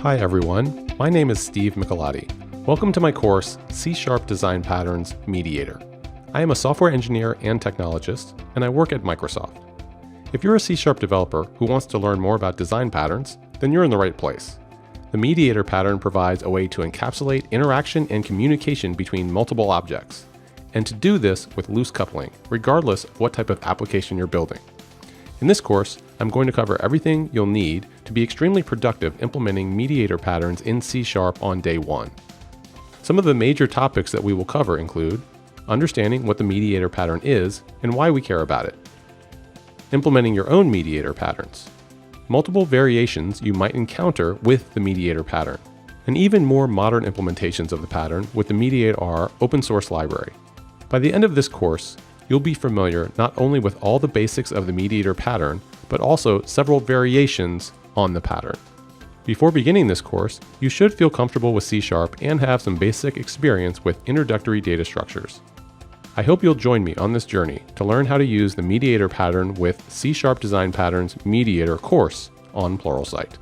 Hi everyone, my name is Steve Michelotti. Welcome to my course, C# Design Patterns Mediator. I am a software engineer and technologist, and I work at Microsoft. If you're a C# developer who wants to learn more about design patterns, then you're in the right place. The Mediator pattern provides a way to encapsulate interaction and communication between multiple objects, and to do this with loose coupling, regardless of what type of application you're building. In this course, I'm going to cover everything you'll need to be extremely productive implementing Mediator patterns in C# on day one. Some of the major topics that we will cover include understanding what the Mediator pattern is and why we care about it, implementing your own Mediator patterns, multiple variations you might encounter with the Mediator pattern, and even more modern implementations of the pattern with the Mediator open source library. By the end of this course, you'll be familiar not only with all the basics of the Mediator pattern, but also several variations on the pattern. Before beginning this course, you should feel comfortable with C# and have some basic experience with introductory data structures. I hope you'll join me on this journey to learn how to use the Mediator pattern with C# Design Patterns Mediator course on Pluralsight.